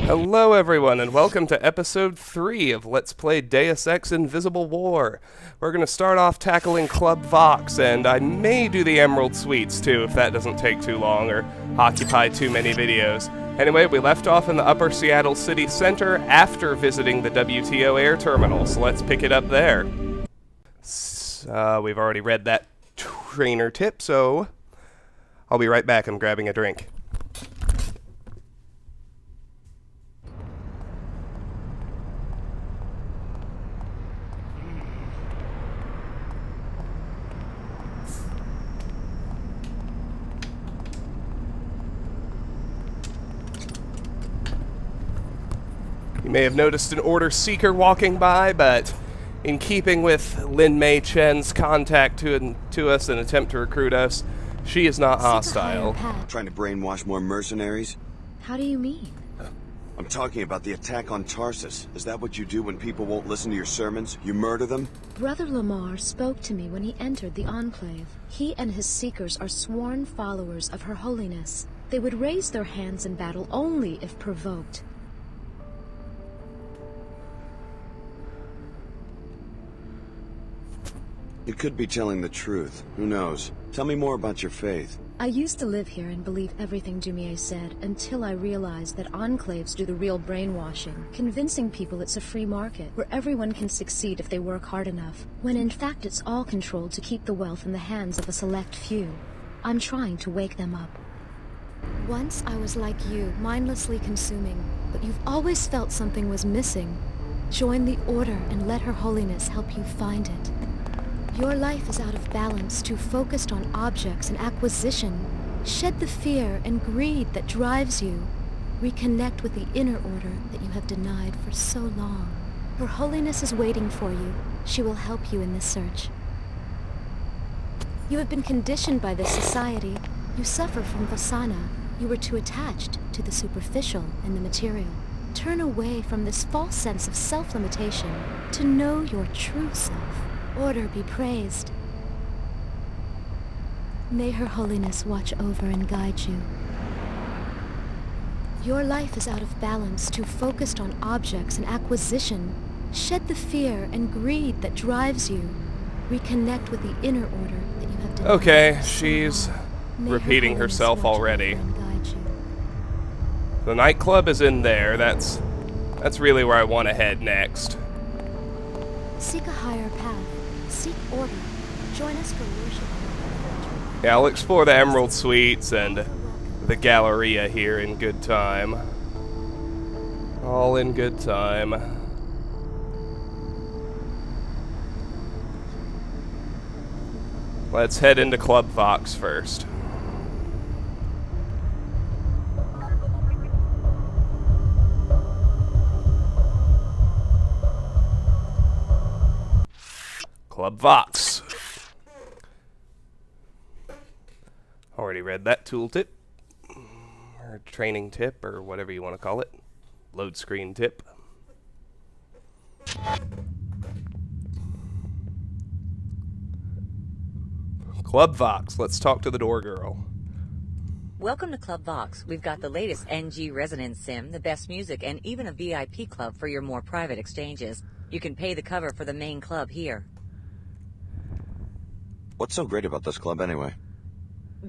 Hello everyone, and welcome to episode 3 of Let's Play Deus Ex Invisible War. We're going to start off tackling Club Vox, and I may do the Emerald Suites too, if that doesn't take too long or occupy too many videos. Anyway, we left off in the upper Seattle city center after visiting the WTO air terminal, so let's pick it up there. We've already read that trainer tip, so I'll be right back. I'm grabbing a drink. You may have noticed an Order Seeker walking by, but in keeping with Lin Mei Chen's contact to us and attempt to recruit us, she is not hostile. Trying to brainwash more mercenaries? How do you mean? I'm talking about the attack on Tarsus. Is that what you do when people won't listen to your sermons? You murder them? Brother Lamar spoke to me when he entered the Enclave. He and his Seekers are sworn followers of Her Holiness. They would raise their hands in battle only if provoked. You could be telling the truth. Who knows? Tell me more about your faith. I used to live here and believe everything Jumier said until I realized that enclaves do the real brainwashing, convincing people it's a free market where everyone can succeed if they work hard enough, when in fact it's all controlled to keep the wealth in the hands of a select few. I'm trying to wake them up. Once I was like you, mindlessly consuming, but you've always felt something was missing. Join the Order and let Her Holiness help you find it. Your life is out of balance, too focused on objects and acquisition. Shed the fear and greed that drives you. Reconnect with the inner order that you have denied for so long. Her Holiness is waiting for you. She will help you in this search. You have been conditioned by this society. You suffer from vasana. You were too attached to the superficial and the material. Turn away from this false sense of self-limitation to know your true self. Order be praised. May Her Holiness watch over and guide you. Your life is out of balance, too focused on objects and acquisition. Shed the fear and greed that drives you. Reconnect with the inner order that you have denied. Okay, she's repeating herself already. The nightclub is in there. That's really where I want to head next. Seek a higher path. Seek order. Join us for worship. Yeah, I'll explore the Emerald Suites and the Galleria here in good time. All in good time. Let's head into Club Vox first. Club Vox. Already read that tooltip. Or training tip, or whatever you want to call it. Load screen tip. Club Vox. Let's talk to the door girl. Welcome to Club Vox. We've got the latest NG Resonance Sim, the best music, and even a VIP club for your more private exchanges. You can pay the cover for the main club here. What's so great about this club anyway?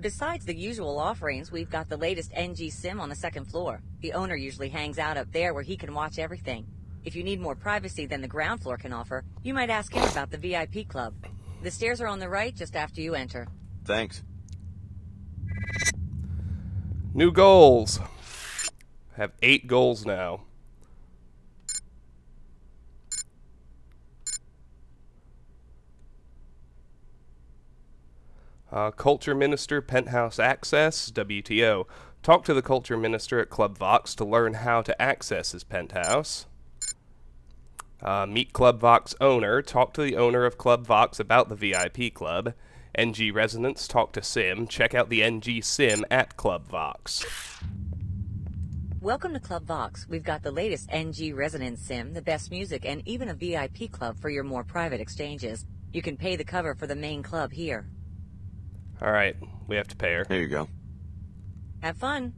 Besides the usual offerings, we've got the latest NG Sim on the second floor. The owner usually hangs out up there where he can watch everything. If you need more privacy than the ground floor can offer, you might ask him about the VIP club. The stairs are on the right just after you enter. Thanks. New goals. Have 8 goals now. Culture Minister, Penthouse Access, WTO. Talk to the Culture Minister at Club Vox to learn how to access his penthouse. Meet Club Vox owner. Talk to the owner of Club Vox about the VIP club. NG Resonance. Talk to Sim. Check out the NG Sim at Club Vox. Welcome to Club Vox. We've got the latest NG Resonance Sim, the best music, and even a VIP club for your more private exchanges. You can pay the cover for the main club here. Alright, we have to pay her. Here you go. Have fun.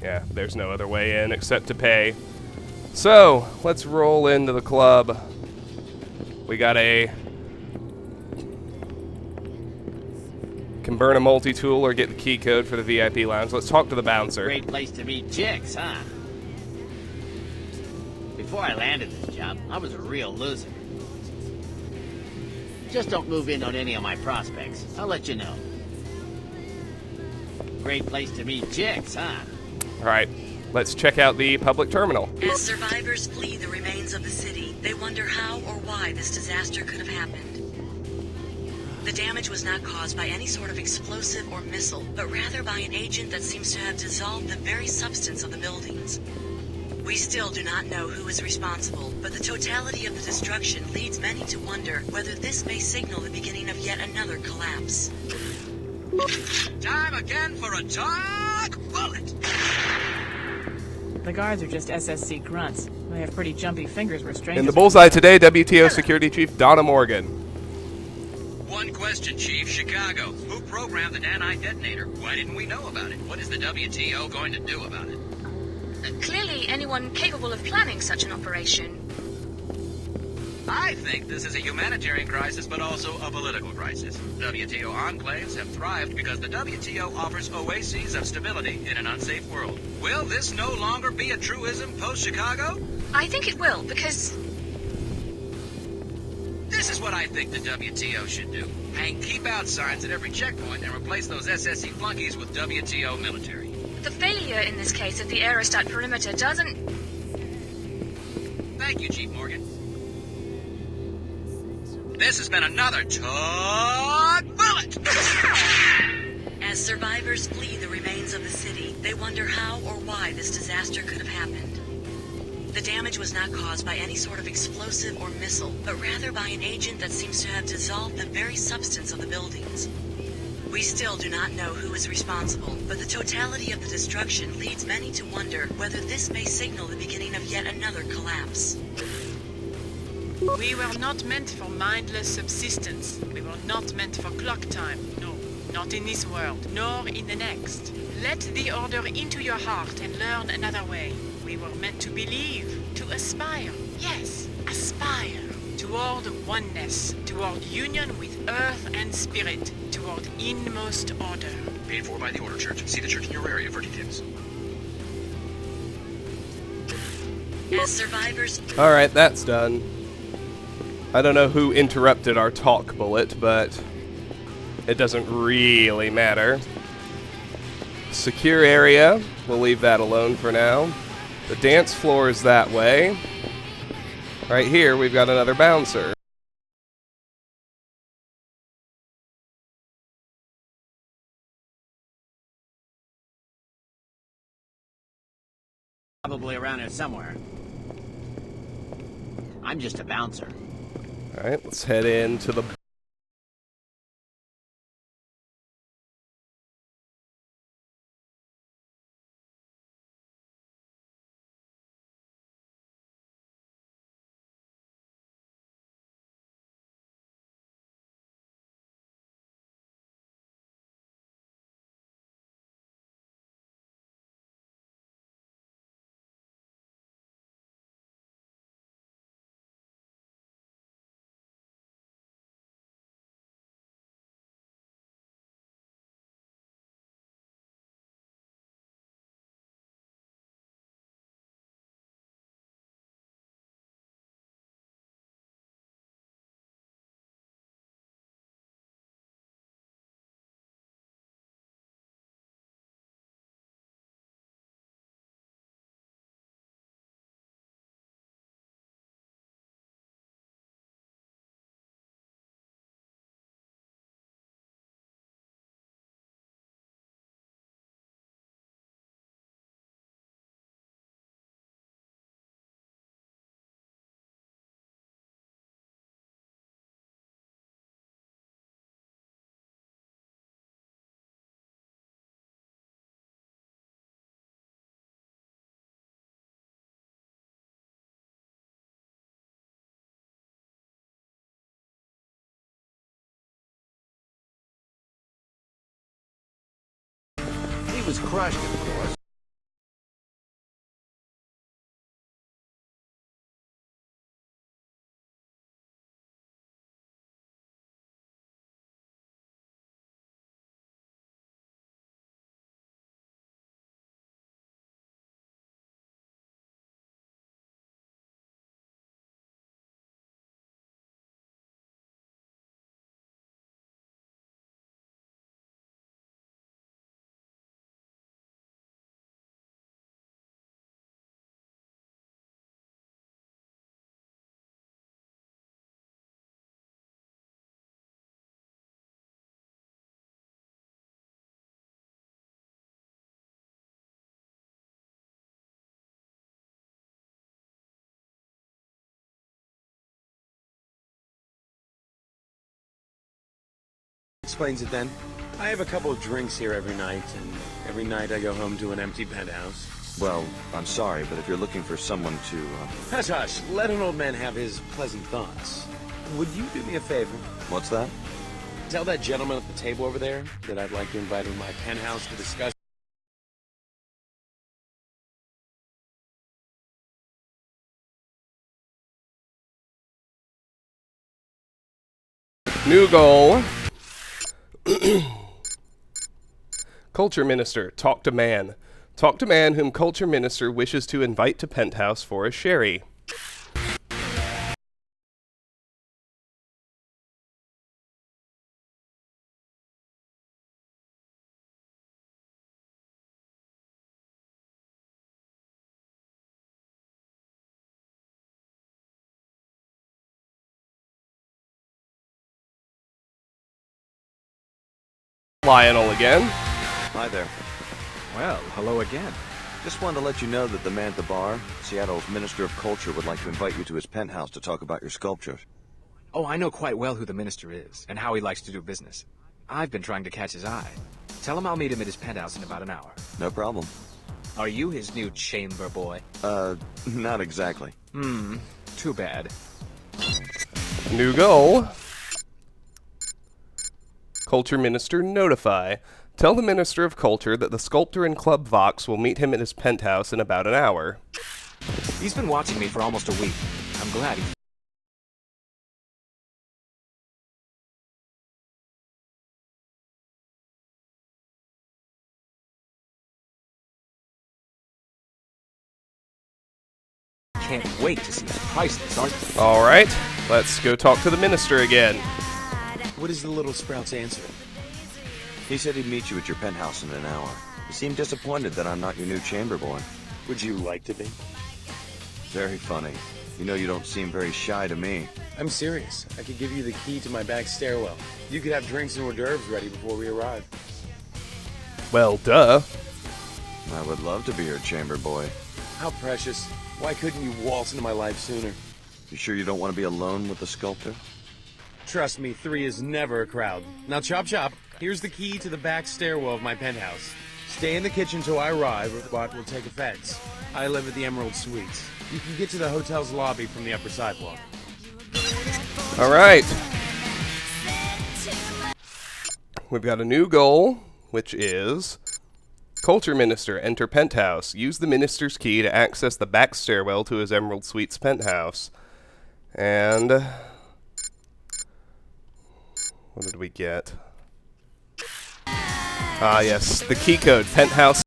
Yeah, there's no other way in except to pay. So, let's roll into the club. We got can burn a multi-tool or get the key code for the VIP lounge. Let's talk to the bouncer. Great place to meet chicks, huh? Before I landed this job, I was a real loser. Just don't move in on any of my prospects. I'll let you know. Great place to meet chicks, huh? Alright, let's check out the public terminal. As survivors flee the remains of the city, they wonder how or why this disaster could have happened. The damage was not caused by any sort of explosive or missile, but rather by an agent that seems to have dissolved the very substance of the buildings. We still do not know who is responsible, but the totality of the destruction leads many to wonder whether this may signal the beginning of yet another collapse. Time again for a dark bullet! The guards are just SSC grunts. They have pretty jumpy fingers where strangers... In the bullseye today, WTO Security Chief Donna Morgan. One question, Chief. Chicago. Who programmed the nanite detonator? Why didn't we know about it? What is the WTO going to do about it? Clearly, anyone capable of planning such an operation. I think this is a humanitarian crisis, but also a political crisis. WTO enclaves have thrived because the WTO offers oases of stability in an unsafe world. Will this no longer be a truism post-Chicago? I think it will, because... This is what I think the WTO should do. Hang keep-out signs at every checkpoint and replace those SSC flunkies with WTO military. the failure in this case at the aerostat perimeter doesn't... Thank you, Chief Morgan. This has been another Todd Bullet! As survivors flee the remains of the city, they wonder how or why this disaster could have happened. The damage was not caused by any sort of explosive or missile, but rather by an agent that seems to have dissolved the very substance of the buildings. We still do not know who is responsible, but the totality of the destruction leads many to wonder whether this may signal the beginning of yet another collapse. We were not meant for mindless subsistence. We were not meant for clock time. No, not in this world, nor in the next. Let the order into your heart and learn another way. We were meant to believe, to aspire. Yes, aspire. Toward oneness, toward union with earth and spirit, toward inmost order. Paid for by the Order Church. See the church in your area for details. As survivors... Alright, that's done. I don't know who interrupted our talk bullet, but it doesn't really matter. Secure area, we'll leave that alone for now. The dance floor is that way. Right here, we've got another bouncer. Probably around here somewhere. I'm just a bouncer. Alright, let's head into the... He was crushed, of course. Explains it then. I have a couple of drinks here every night, and every night I go home to an empty penthouse. Well, I'm sorry, but if you're looking for someone to, Hush, hush. Let an old man have his pleasant thoughts. Would you do me a favor? What's that? Tell that gentleman at the table over there that I'd like to invite him to my penthouse to discuss. New goal. Culture Minister, talk to man. Talk to man whom Culture Minister wishes to invite to penthouse for a sherry. Lionel again. Hi there. Well, hello again. Just wanted to let you know that the man at the bar, Seattle's Minister of Culture, would like to invite you to his penthouse to talk about your sculptures. Oh, I know quite well who the minister is, and how he likes to do business. I've been trying to catch his eye. Tell him I'll meet him at his penthouse in about an hour. No problem. Are you his new chamber boy? Not exactly. Too bad. New goal. Culture Minister notify. Tell the Minister of Culture that the sculptor in Club Vox will meet him at his penthouse in about an hour. He's been watching me for almost a week. I'm glad he... Can't wait to see his priceless art. Alright, let's go talk to the Minister again. What is the little sprout's answer? He said he'd meet you at your penthouse in an hour. You seem disappointed that I'm not your new chamber boy. Would you like to be? Very funny. You know you don't seem very shy to me. I'm serious. I could give you the key to my back stairwell. You could have drinks and hors d'oeuvres ready before we arrive. Well, duh. I would love to be your chamber boy. How precious. Why couldn't you waltz into my life sooner? You sure you don't want to be alone with the sculptor? Trust me, 3 is never a crowd. Now chop chop. Here's the key to the back stairwell of my penthouse. Stay in the kitchen till I arrive, or the bot will take offense. I live at the Emerald Suites. You can get to the hotel's lobby from the upper sidewalk. Alright. We've got a new goal, which is... Culture Minister, enter penthouse. Use the Minister's key to access the back stairwell to his Emerald Suites penthouse. And... what did we get? Ah, yes, the key code, penthouse.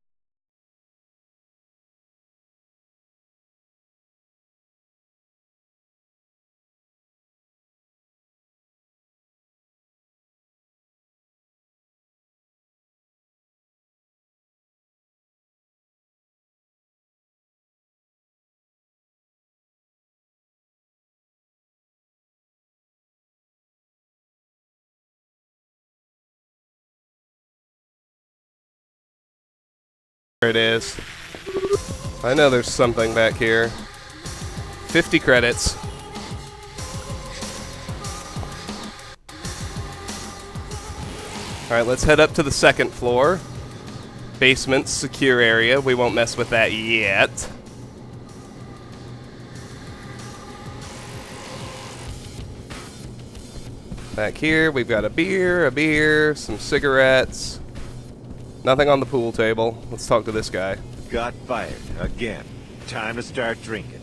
There it is. I know there's something back here. 50 credits. Alright, let's head up to the second floor. Basement, secure area. We won't mess with that yet. Back here, we've got a beer, some cigarettes. Nothing on the pool table. Let's talk to this guy. Got fired again. Time to start drinking.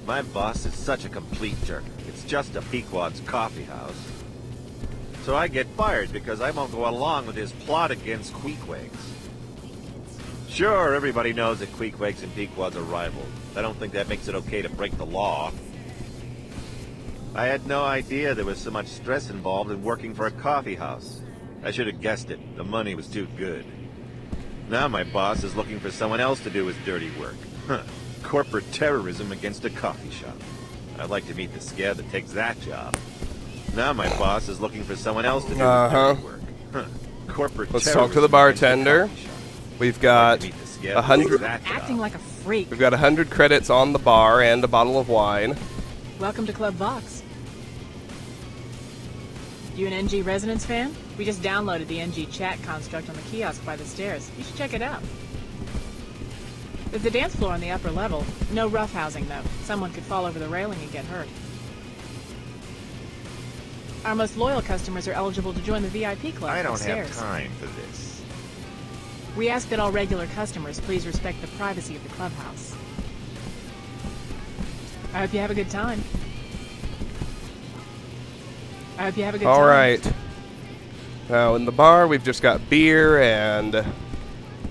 My boss is such a complete jerk. It's just a Pequod's coffee house. So I get fired because I won't go along with his plot against Queequegs. Sure, everybody knows that Queequegs and Pequod's are rivals. I don't think that makes it okay to break the law. I had no idea there was so much stress involved in working for a coffee house. I should have guessed it. The money was too good. Now my boss is looking for someone else to do his dirty work. Huh. Corporate terrorism against a coffee shop. I'd like to meet the scab that takes that job. Now my boss is looking for someone else to do his dirty work. Huh. Corporate Let's terrorism talk to the bartender. We've got 100. Acting like a freak. We've got 100 credits on the bar and a bottle of wine. Welcome to Club Vox. You an NG Resonance fan? We just downloaded the NG chat construct on the kiosk by the stairs. You should check it out. There's a dance floor on the upper level. No roughhousing, though. Someone could fall over the railing and get hurt. Our most loyal customers are eligible to join the VIP club I don't upstairs. have time for this. We ask that all regular customers please respect the privacy of the clubhouse. I hope you have a good time. I hope you have a good time. All right. Now, in the bar, we've just got beer and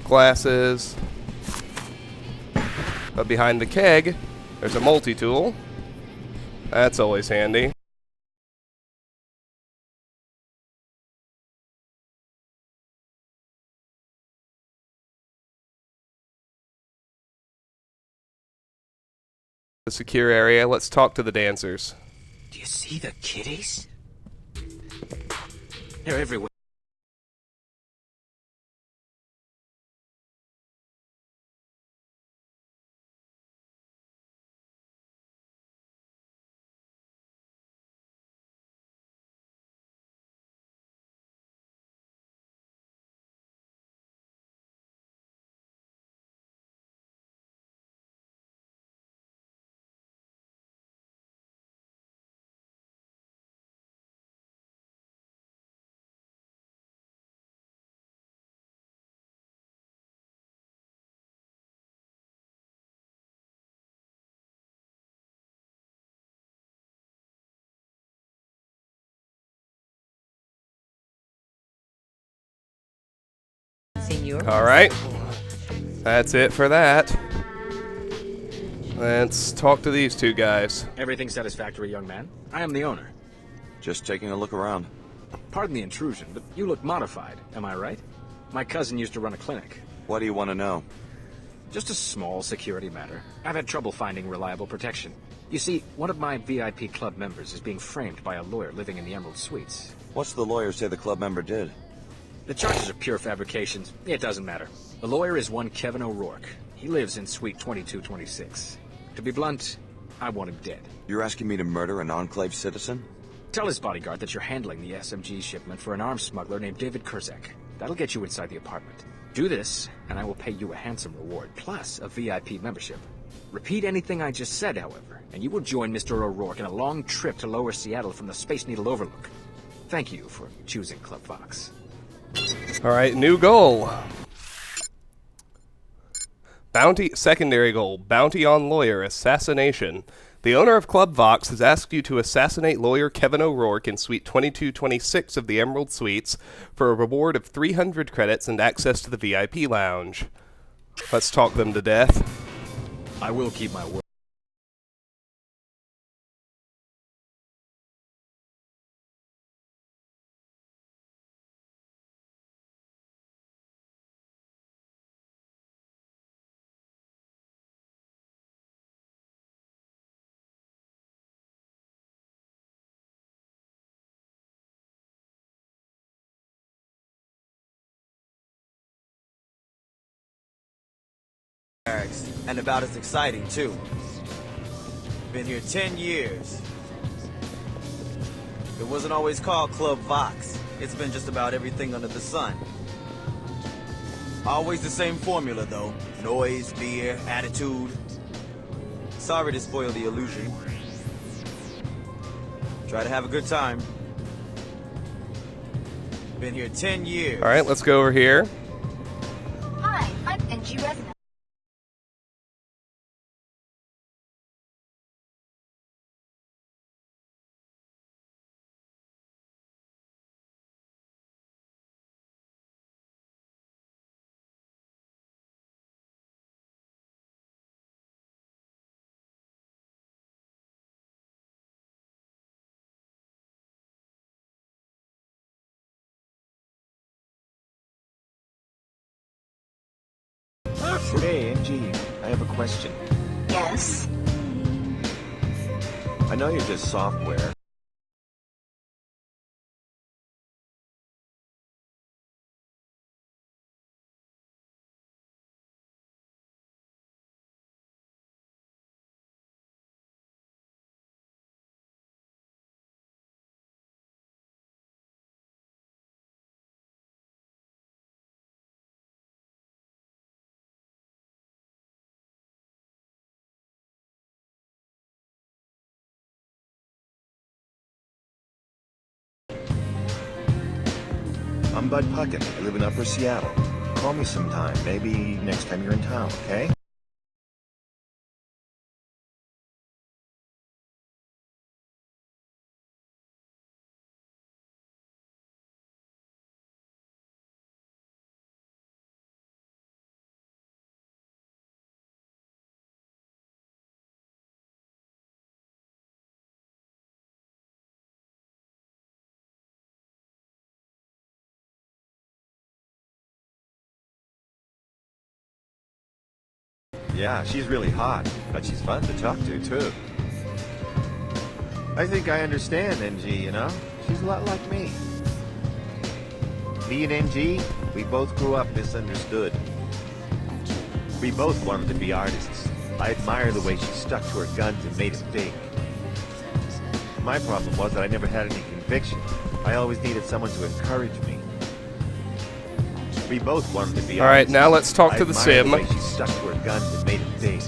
glasses. But behind the keg, there's a multi-tool. That's always handy. The secure area. Let's talk to the dancers. Do you see the kitties? They're everywhere. All right. That's it for that. Let's talk to these two guys. Everything satisfactory, young man? I am the owner. Just taking a look around. Pardon the intrusion, but you look modified, am I right? My cousin used to run a clinic. What do you want to know? Just a small security matter. I've had trouble finding reliable protection. You see, one of my VIP club members is being framed by a lawyer living in the Emerald Suites. What's the lawyer say the club member did? The charges are pure fabrications. It doesn't matter. The lawyer is one Kevin O'Rourke. He lives in Suite 2226. To be blunt, I want him dead. You're asking me to murder an Enclave citizen? Tell his bodyguard that you're handling the SMG shipment for an arms smuggler named David Kurzak. That'll get you inside the apartment. Do this, and I will pay you a handsome reward, plus a VIP membership. Repeat anything I just said, however, and you will join Mr. O'Rourke in a long trip to Lower Seattle from the Space Needle Overlook. Thank you for choosing Club Vox. All right, new goal. Bounty, secondary goal, bounty on lawyer, assassination. The owner of Club Vox has asked you to assassinate lawyer Kevin O'Rourke in Suite 2226 of the Emerald Suites for a reward of 300 credits and access to the VIP lounge. Let's talk them to death. I will keep my word. And about as exciting, too. Been here 10 years. It wasn't always called Club Vox. It's been just about everything under the sun. Always the same formula, though. Noise, beer, attitude. Sorry to spoil the illusion. Try to have a good time. Been here 10 years. All right, let's go over here. Hi, I'm NG Resident. Hey, MG, I have a question. Yes? I know you're just software, I'm Bud Puckett. I live in Upper Seattle. Call me sometime, maybe next time you're in town, okay? Yeah, she's really hot, but she's fun to talk to, too. I think I understand NG, you know? She's a lot like me. Me and NG, we both grew up misunderstood. We both wanted to be artists. I admire the way she stuck to her guns and made it big. My problem was that I never had any conviction. I always needed someone to encourage me. We both wanted to be All right, artists. now let's talk to the I admire sim. the way she stuck to her guns and made it big.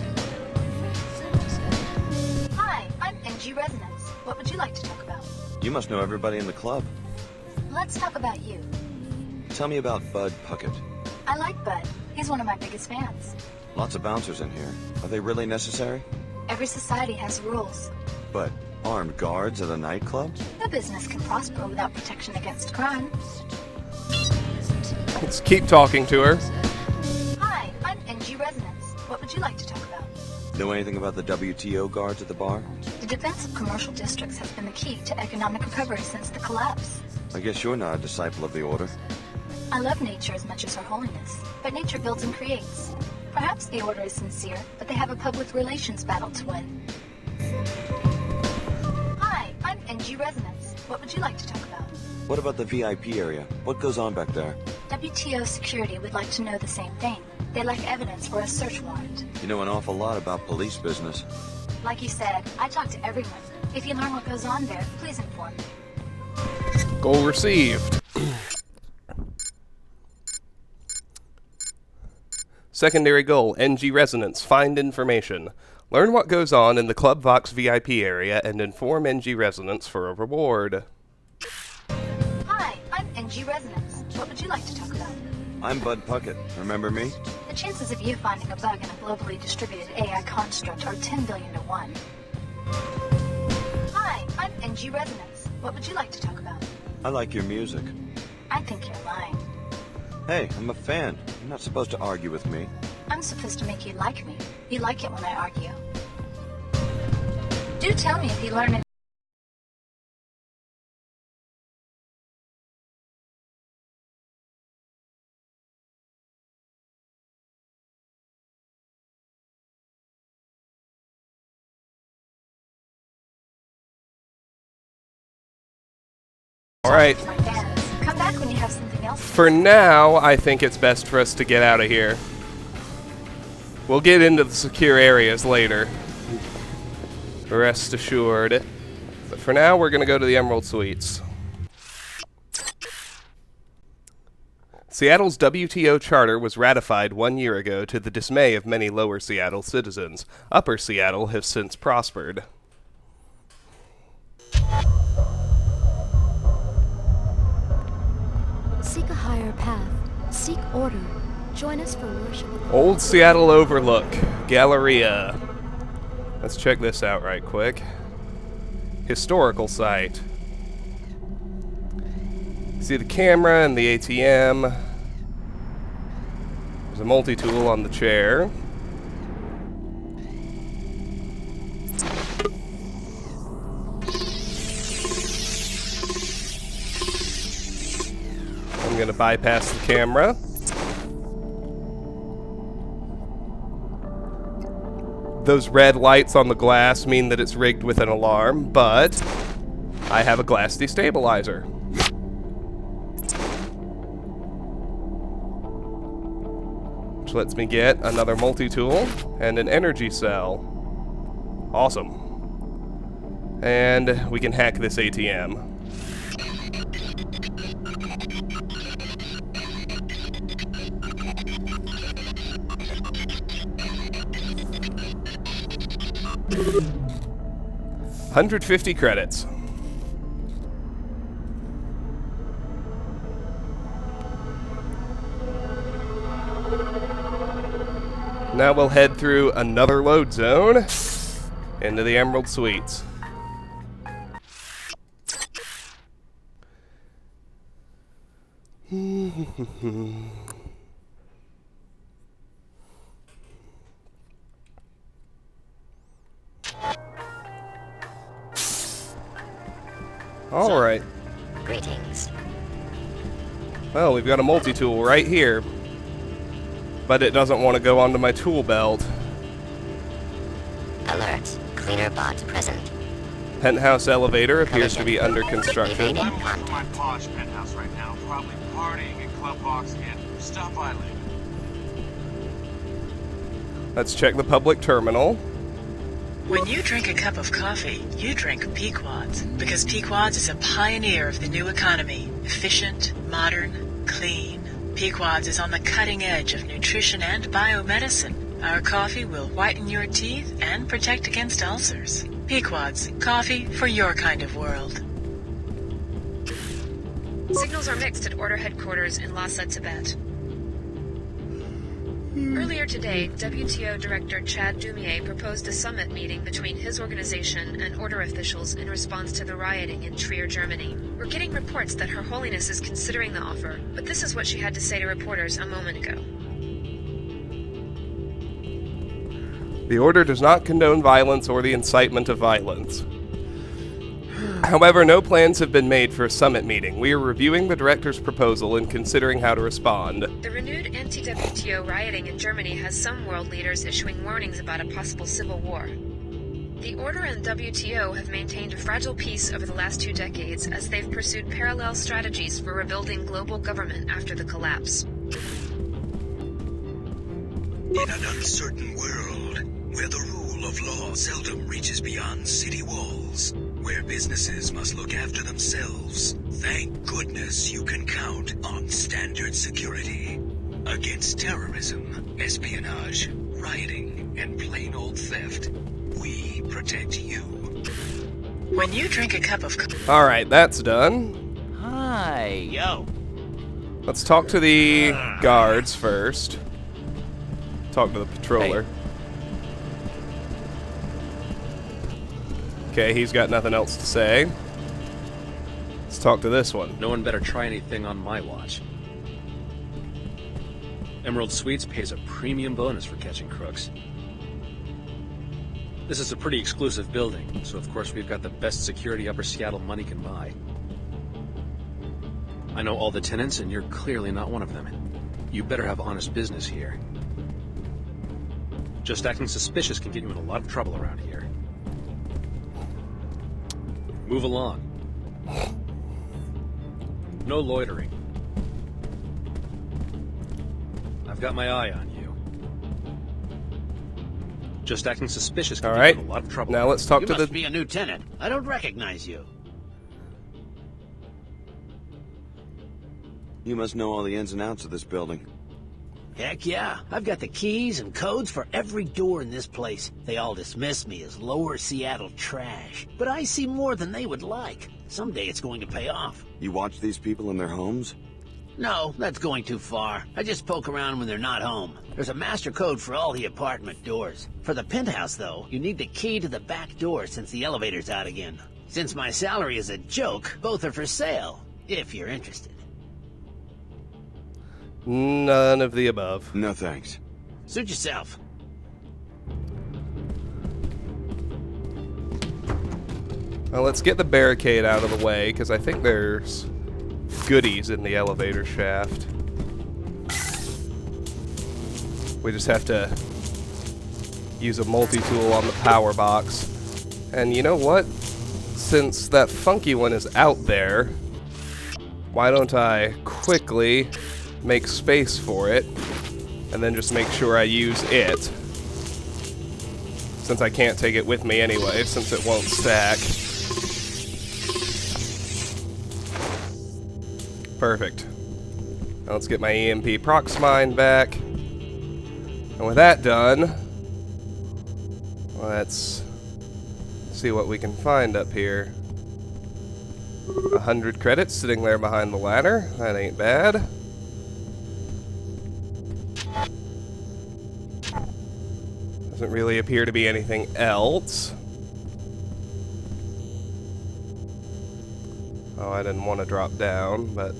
Hi, I'm NG Resonance. What would you like to talk about? You must know everybody in the club. Let's talk about you. Tell me about Bud Puckett. I like Bud. He's one of my biggest fans. Lots of bouncers in here. Are they really necessary? Every society has rules. But armed guards at a nightclub? No business can prosper without protection against crime. Let's keep talking to her. Hi, I'm NG Resonance. What would you like to talk about? Know anything about the WTO guards at the bar? The defense of commercial districts has been the key to economic recovery since the collapse. I guess you're not a disciple of the order. I love nature as much as Her Holiness, but nature builds and creates. Perhaps the order is sincere, but they have a public relations battle to win. Hi, I'm NG Resonance. What would you like to talk about? What about the VIP area? What goes on back there? WTO security would like to know the same thing. They lack evidence for a search warrant. You know an awful lot about police business. Like you said, I talk to everyone. If you learn what goes on there, please inform me. Goal received. Secondary goal, NG Resonance. Find information. Learn what goes on in the Club Vox VIP area and inform NG Resonance for a reward. Hi, I'm NG Resonance. What would you like to talk about? I'm Bud Puckett. Remember me? The chances of you finding a bug in a globally distributed AI construct are 10 billion to 1. Hi, I'm NG Resonance. What would you like to talk about? I like your music. I think you're lying. Hey, I'm a fan. You're not supposed to argue with me. I'm supposed to make you like me. You like it when I argue. Do tell me if you learn it. All right. My fans. Come back when you have something else. For now, I think it's best for us to get out of here. We'll get into the secure areas later. Rest assured. But for now, we're going to go to the Emerald Suites. Seattle's WTO charter was ratified 1 year ago to the dismay of many Lower Seattle citizens. Upper Seattle has since prospered. Seek a higher path. Seek order. Join us for worship. Old Seattle Overlook, Galleria. Let's check this out right quick. Historical site. See the camera and the ATM. There's a multi-tool on the chair. I'm gonna bypass the camera. Those red lights on the glass mean that it's rigged with an alarm, but I have a glass destabilizer. Which lets me get another multi-tool and an energy cell. Awesome. And we can hack this ATM. $150 credits. Now we'll head through another load zone into the Emerald Suites. All right. Greetings. Well, we've got a multi-tool right here, but it doesn't want to go onto my tool belt. Alert. Cleaner bot present. Penthouse elevator appears to be under construction. I'm at my posh penthouse right now, probably partying in Club Box again. Stop by later. Let's check the public terminal. When you drink a cup of coffee, you drink Pequod's, because Pequod's is a pioneer of the new economy. Efficient, modern, clean. Pequod's is on the cutting edge of nutrition and biomedicine. Our coffee will whiten your teeth and protect against ulcers. Pequod's, coffee for your kind of world. Signals are mixed at Order Headquarters in Lhasa, Tibet. Earlier today, WTO Director Chad Dumier proposed a summit meeting between his organization and Order officials in response to the rioting in Trier, Germany. We're getting reports that Her Holiness is considering the offer, but this is what she had to say to reporters a moment ago. The Order does not condone violence or the incitement of violence. However, no plans have been made for a summit meeting. We are reviewing the Director's proposal and considering how to respond. The renewed anti-WTO rioting in Germany has some world leaders issuing warnings about a possible civil war. The Order and WTO have maintained a fragile peace over the last 2 decades as they've pursued parallel strategies for rebuilding global government after the collapse. In an uncertain world, where the rule of law seldom reaches beyond city walls, where businesses must look after themselves, thank goodness you can count on Standard Security. Against terrorism, espionage, rioting, and plain old theft, we protect you. When you drink a cup of coffee... Alright, that's done. Hi. Yo. Let's talk to the guards first. Talk to the patroller. Hey. Okay, he's got nothing else to say. Let's talk to this one. No one better try anything on my watch. Emerald Suites pays a premium bonus for catching crooks. This is a pretty exclusive building, so of course we've got the best security Upper Seattle money can buy. I know all the tenants, and you're clearly not one of them. You better have honest business here. Just acting suspicious can get you in a lot of trouble around here. Move along. No loitering. I've got my eye on you. Just acting suspicious can get you in a lot of trouble. Now let's talk to You must be a new tenant. I don't recognize you. You must know all the ins and outs of this building. Heck yeah. I've got the keys and codes for every door in this place. They all dismiss me as lower Seattle trash. But I see more than they would like. Someday it's going to pay off. You watch these people in their homes? No, that's going too far. I just poke around when they're not home. There's a master code for all the apartment doors. For the penthouse, though, you need the key to the back door since the elevator's out again. Since my salary is a joke, both are for sale, if you're interested. None of the above. No thanks. Suit yourself. Well, let's get the barricade out of the way, because I think there's goodies in the elevator shaft. We just have to use a multi-tool on the power box. And you know what? Since that funky one is out there, why don't I quickly make space for it, and then just make sure I use it, since I can't take it with me anyway, since it won't stack. Perfect. Now let's get my EMP prox mine back, and with that done, let's see what we can find up here. 100 credits sitting there behind the ladder. That ain't bad. Doesn't really appear to be anything else. Oh, I didn't want to drop down, but...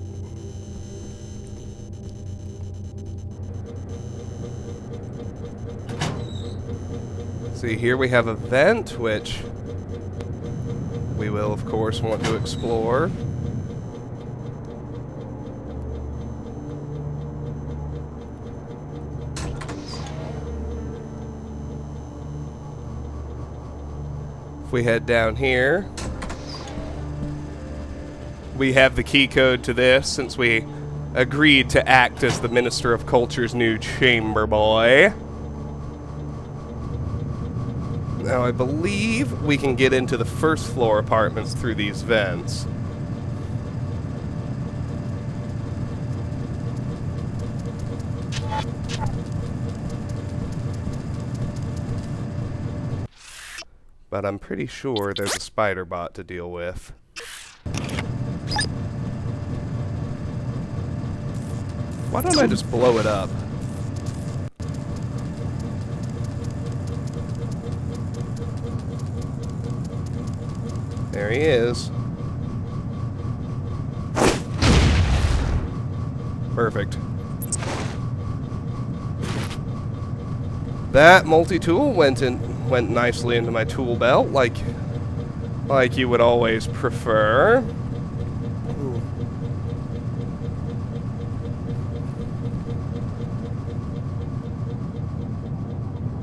See, here we have a vent, which we will, of course, want to explore. If we head down here, we have the key code to this since we agreed to act as the Minister of Culture's new chamber boy. Now, I believe we can get into the first floor apartments through these vents. But I'm pretty sure there's a spider bot to deal with. Why don't I just blow it up? There he is. Perfect. That multi-tool went nicely into my tool belt, like you would always prefer.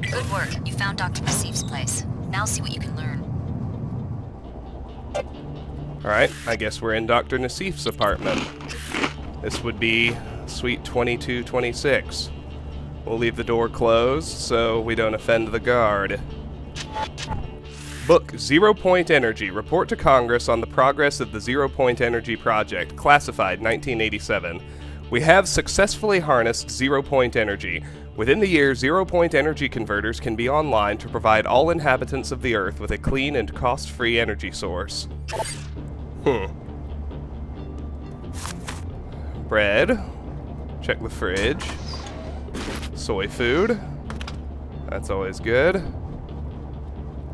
Good work. You found Dr. Nassif's place. Now see what you can learn. Alright, I guess we're in Dr. Nassif's apartment. This would be Suite 2226. We'll leave the door closed so we don't offend the guard. Book 0 Point Energy. Report to Congress on the progress of the 0 Point Energy Project. Classified 1987. We have successfully harnessed 0 Point Energy. Within the year, 0 Point Energy converters can be online to provide all inhabitants of the Earth with a clean and cost-free energy source. Bread. Check the fridge. Soy food. That's always good.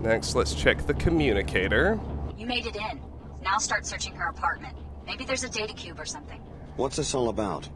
Next, let's check the communicator. You made it in. Now start searching her apartment. Maybe there's a data cube or something. What's this all about?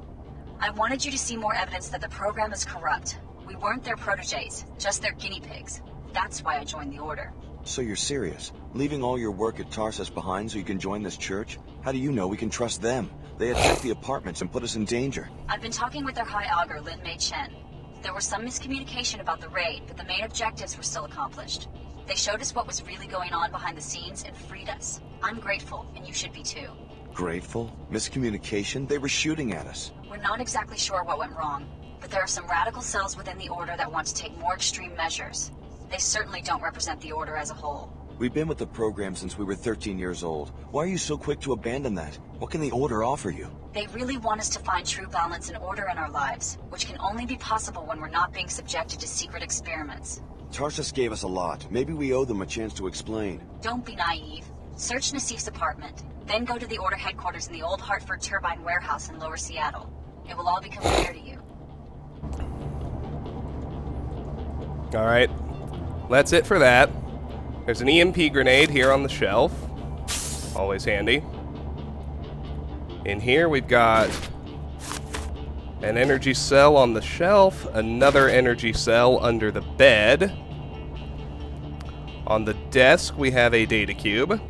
I wanted you to see more evidence that the program is corrupt. We weren't their proteges, just their guinea pigs. That's why I joined the Order. So you're serious? Leaving all your work at Tarsus behind so you can join this church? How do you know we can trust them? They attacked the apartments and put us in danger. I've been talking with their High Augur, Lin Mei Chen. There was some miscommunication about the raid, but the main objectives were still accomplished. They showed us what was really going on behind the scenes and freed us. I'm grateful, and you should be too. Grateful? Miscommunication? They were shooting at us. We're not exactly sure what went wrong, but there are some radical cells within the Order that want to take more extreme measures. They certainly don't represent the Order as a whole. We've been with the program since we were 13 years old. Why are you so quick to abandon that? What can the Order offer you? They really want us to find true balance and order in our lives, which can only be possible when we're not being subjected to secret experiments. Tarsus gave us a lot. Maybe we owe them a chance to explain. Don't be naive. Search Nassif's apartment, then go to the Order headquarters in the old Hartford Turbine warehouse in Lower Seattle. It will all become clear to you. Alright, that's it for that. There's an EMP grenade here on the shelf. Always handy. In here we've got an energy cell on the shelf, another energy cell under the bed. On the desk we have a data cube.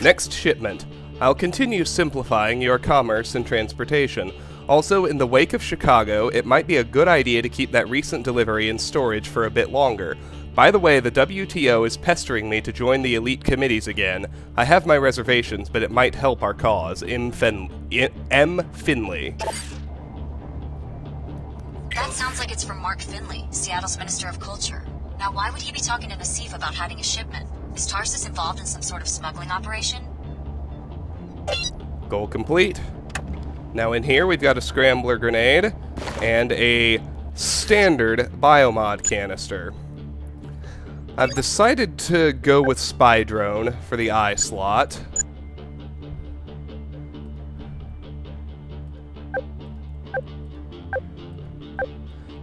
Next shipment. I'll continue simplifying your commerce and transportation. Also, in the wake of Chicago, it might be a good idea to keep that recent delivery in storage for a bit longer. By the way, the WTO is pestering me to join the elite committees again. I have my reservations, but it might help our cause. M. Finley. That sounds like it's from Mark Finley, Seattle's Minister of Culture. Now, why would he be talking to Nassif about hiding a shipment? Is Tarsus involved in some sort of smuggling operation? Goal complete. Now in here we've got a scrambler grenade and a standard biomod canister. I've decided to go with spy drone for the eye slot.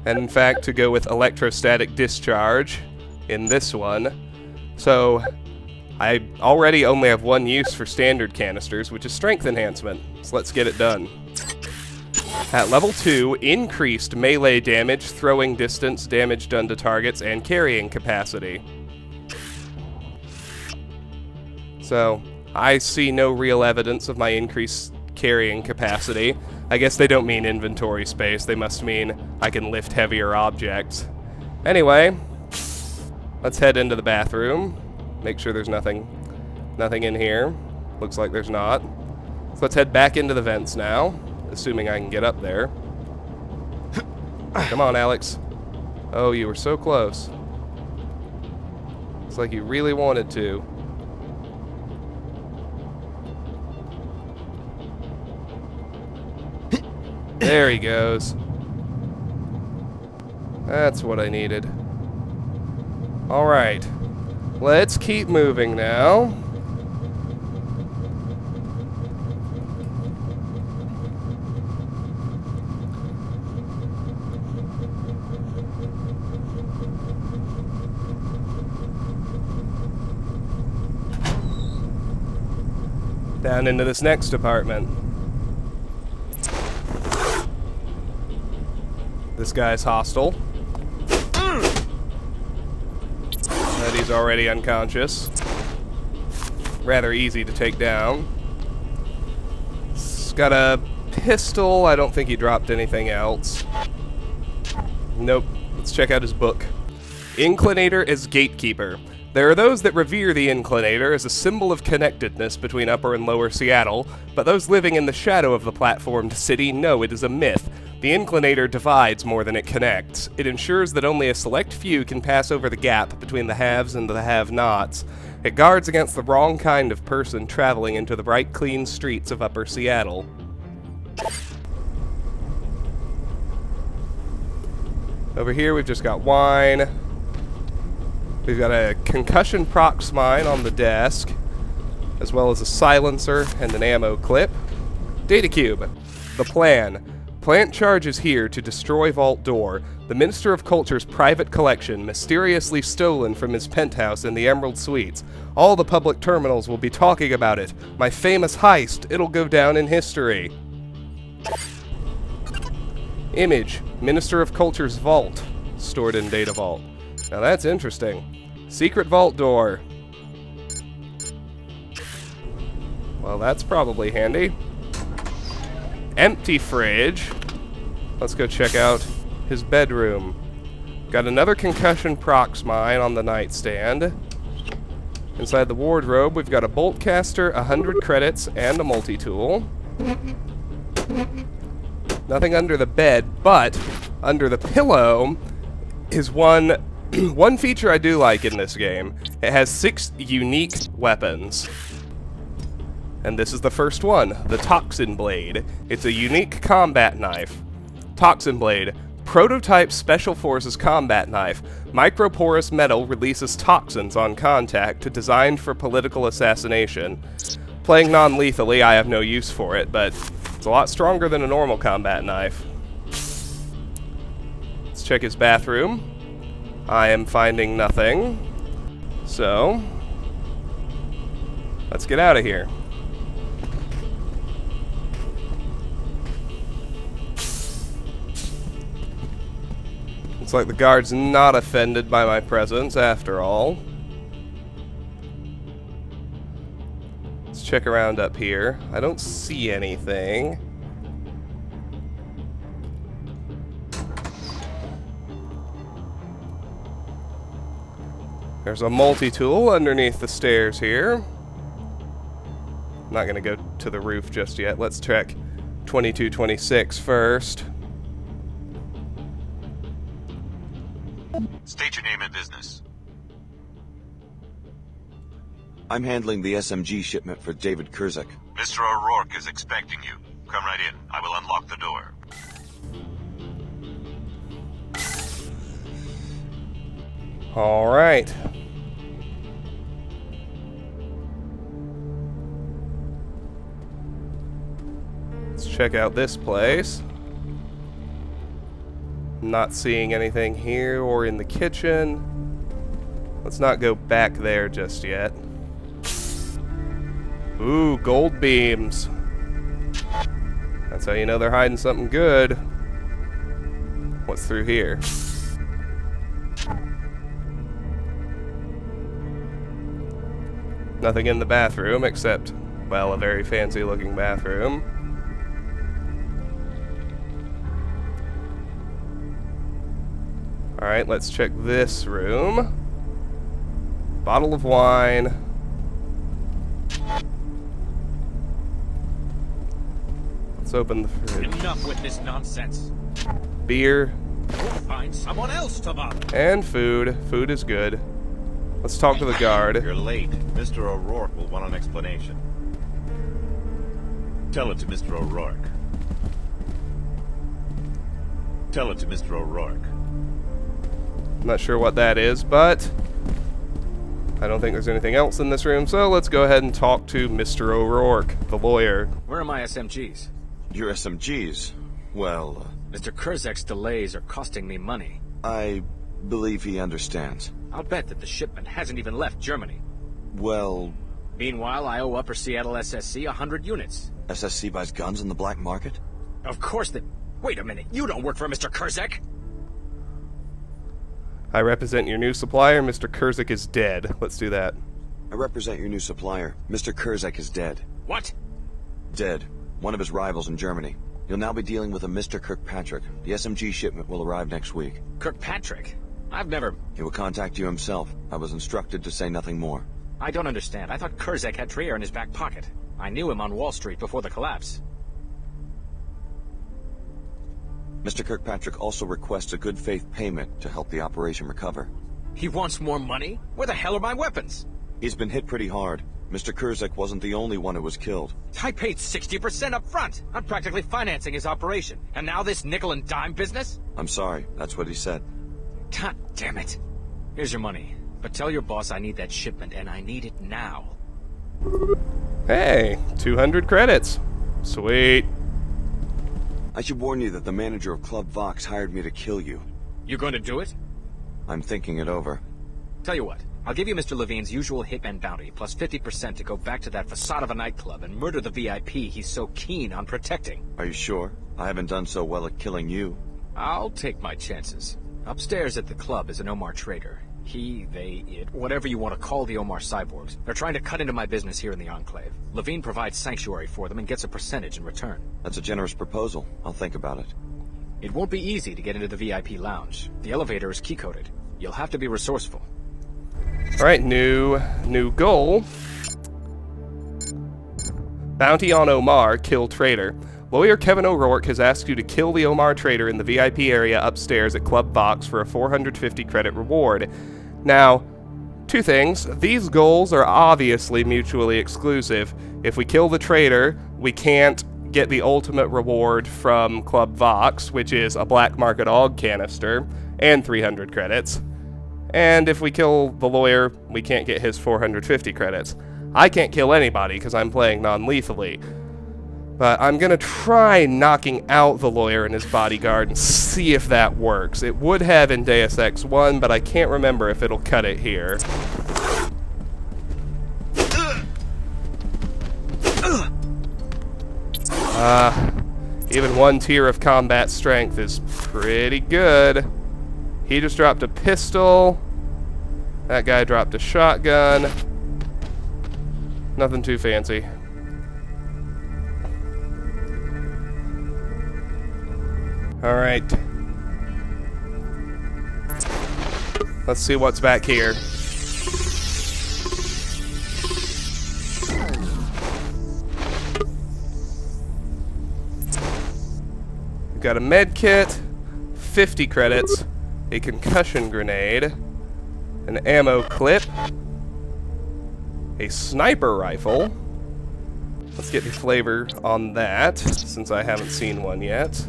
And in fact to go with electrostatic discharge in this one. So I already only have one use for standard canisters, which is strength enhancement. So let's get it done. At level 2, increased melee damage, throwing distance, damage done to targets, and carrying capacity. So I see no real evidence of my increased carrying capacity. I guess they don't mean inventory space, they must mean I can lift heavier objects. Anyway, let's head into the bathroom. Make sure there's nothing in here. Looks like there's not. So let's head back into the vents now, assuming I can get up there. Come on, Alex. Oh, you were so close. It's like you really wanted to. There he goes. That's what I needed. Alright. Let's keep moving now. Down into this next apartment. This guy's hostile. But he's already unconscious. Rather easy to take down. He's got a pistol. I don't think he dropped anything else. Nope. Let's check out his book. Inclinator as Gatekeeper. There are those that revere the Inclinator as a symbol of connectedness between Upper and Lower Seattle, but those living in the shadow of the platformed city know it is a myth. The Inclinator divides more than it connects. It ensures that only a select few can pass over the gap between the haves and the have-nots. It guards against the wrong kind of person traveling into the bright, clean streets of Upper Seattle. Over here we've just got wine. We've got a concussion prox mine on the desk, as well as a silencer and an ammo clip. Data cube. The plan. Plant charge is here to destroy Vault Door, the Minister of Culture's private collection mysteriously stolen from his penthouse in the Emerald Suites. All the public terminals will be talking about it. My famous heist. It'll go down in history. Image. Minister of Culture's vault. Stored in Data Vault. Now that's interesting. Secret Vault Door. Well, that's probably handy. Empty fridge. Let's go check out his bedroom. Got another concussion prox mine on the nightstand. Inside the wardrobe, we've got a bolt caster, 100 credits, and a multi-tool. Nothing under the bed, but under the pillow is one feature I do like in this game. It has 6 unique weapons. And this is the first one, the Toxin Blade. It's a unique combat knife. Toxin Blade, prototype Special Forces combat knife. Microporous metal releases toxins on contact, designed for political assassination. Playing non-lethally, I have no use for it, but it's a lot stronger than a normal combat knife. Let's check his bathroom. I am finding nothing. So, let's get out of here. Looks like the guard's not offended by my presence after all. Let's check around up here. I don't see anything. There's a multi-tool underneath the stairs here. I'm not gonna go to the roof just yet. Let's check 2226 first. State your name and business. I'm handling the SMG shipment for David Kurzek. Mr. O'Rourke is expecting you. Come right in. I will unlock the door. All right. Let's check out this place. Not seeing anything here or in the kitchen. Let's not go back there just yet. Ooh, gold beams. That's how you know they're hiding something good. What's through here? Nothing in the bathroom except, well, a very fancy looking bathroom. Alright, let's check this room. Bottle of wine. Let's open the fridge. Enough with this nonsense. Beer. Find someone else to bother. And food. Food is good. Let's talk to the guard. You're late. Mr. O'Rourke will want an explanation. Tell it to Mr. O'Rourke. Tell it to Mr. O'Rourke. I'm not sure what that is, but I don't think there's anything else in this room, so let's go ahead and talk to Mr. O'Rourke, the lawyer. Where are my SMGs? Your SMGs? Well, Mr. Kurzek's delays are costing me money. I believe he understands. I'll bet that the shipment hasn't even left Germany. Well... Meanwhile, I owe Upper Seattle SSC 100 units. SSC buys guns on the black market? Of course that... Wait a minute, you don't work for Mr. Kurzek? I represent your new supplier. Mr. Kurzek is dead. Let's do that. I represent your new supplier. Mr. Kurzek is dead. What? Dead. One of his rivals in Germany. You'll now be dealing with a Mr. Kirkpatrick. The SMG shipment will arrive next week. Kirkpatrick? I've never... He will contact you himself. I was instructed to say nothing more. I don't understand. I thought Kurzek had Trier in his back pocket. I knew him on Wall Street before the collapse. Mr. Kirkpatrick also requests a good faith payment to help the operation recover. He wants more money? Where the hell are my weapons? He's been hit pretty hard. Mr. Kurzek wasn't the only one who was killed. I paid 60% up front. I'm practically financing his operation. And now this nickel and dime business? I'm sorry. That's what he said. God damn it. Here's your money. But tell your boss I need that shipment, and I need it now. Hey, 200 credits. Sweet. I should warn you that the manager of Club Vox hired me to kill you. You going to do it? I'm thinking it over. Tell you what, I'll give you Mr. Levine's usual hitman bounty, plus 50% to go back to that facade of a nightclub and murder the VIP he's so keen on protecting. Are you sure? I haven't done so well at killing you. I'll take my chances. Upstairs at the club is an Omar trader. He, they, it, whatever you want to call the Omar cyborgs. They're trying to cut into my business here in the Enclave. Levine provides sanctuary for them and gets a percentage in return. That's a generous proposal. I'll think about it. It won't be easy to get into the VIP lounge. The elevator is key-coded. You'll have to be resourceful. Alright, new goal. Bounty on Omar, kill trader. Lawyer Kevin O'Rourke has asked you to kill the Omar trader in the VIP area upstairs at Club Vox for a 450 credit reward. Now, two things. These goals are obviously mutually exclusive. If we kill the trader, we can't get the ultimate reward from Club Vox, which is a black market AUG canister, and 300 credits. And if we kill the lawyer, we can't get his 450 credits. I can't kill anybody because I'm playing non-lethally. But I'm going to try knocking out the lawyer and his bodyguard and see if that works. It would have in Deus Ex 1, but I can't remember if it'll cut it here. Even one tier of combat strength is pretty good. He just dropped a pistol. That guy dropped a shotgun. Nothing too fancy. Alright. Let's see what's back here. We've got a med kit, 50 credits, a concussion grenade, an ammo clip, a sniper rifle. Let's get the flavor on that, since I haven't seen one yet.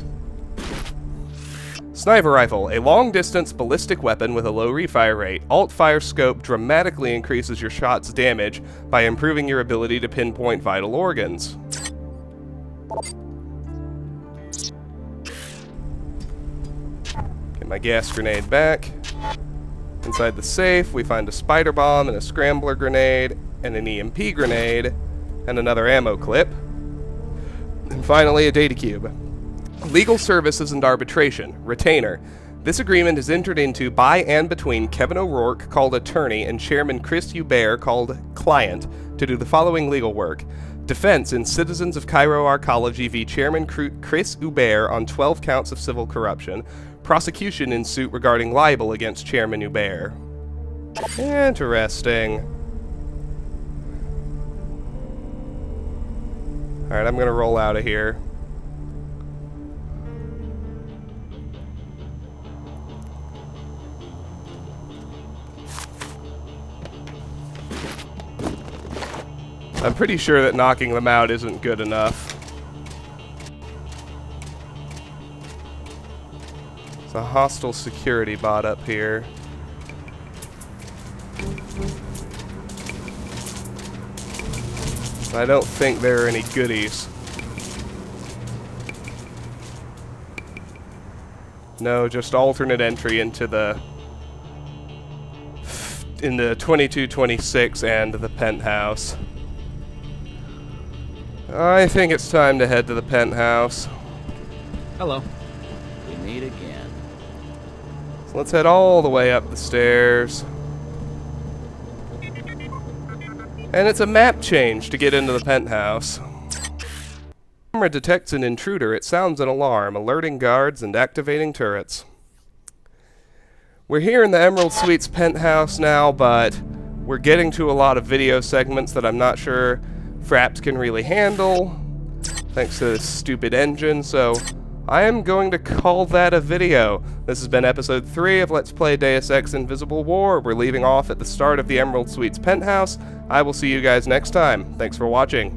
Sniper rifle, a long-distance ballistic weapon with a low refire rate. Alt-fire scope dramatically increases your shot's damage by improving your ability to pinpoint vital organs. Get my gas grenade back. Inside the safe, we find a spider bomb and a scrambler grenade and an EMP grenade and another ammo clip. And finally, a data cube. Legal services and arbitration. Retainer. This agreement is entered into by and between Kevin O'Rourke, called attorney, and Chairman Chris Hubert, called client, to do the following legal work. Defense in Citizens of Cairo Arcology v. Chairman Chris Hubert on 12 counts of civil corruption. Prosecution in suit regarding libel against Chairman Hubert. Interesting. Alright, I'm gonna roll out of here. I'm pretty sure that knocking them out isn't good enough. There's a hostile security bot up here. I don't think there are any goodies. No, just alternate entry into the 2226 and the penthouse. I think it's time to head to the penthouse. Hello. We meet again. So let's head all the way up the stairs. And it's a map change to get into the penthouse. Camera detects an intruder. It sounds an alarm, alerting guards and activating turrets. We're here in the Emerald Suites penthouse now, but we're getting to a lot of video segments that I'm not sure Fraps can really handle, thanks to this stupid engine, so I am going to call that a video. This has been episode 3 of Let's Play Deus Ex Invisible War. We're leaving off at the start of the Emerald Suites penthouse. I will see you guys next time. Thanks for watching.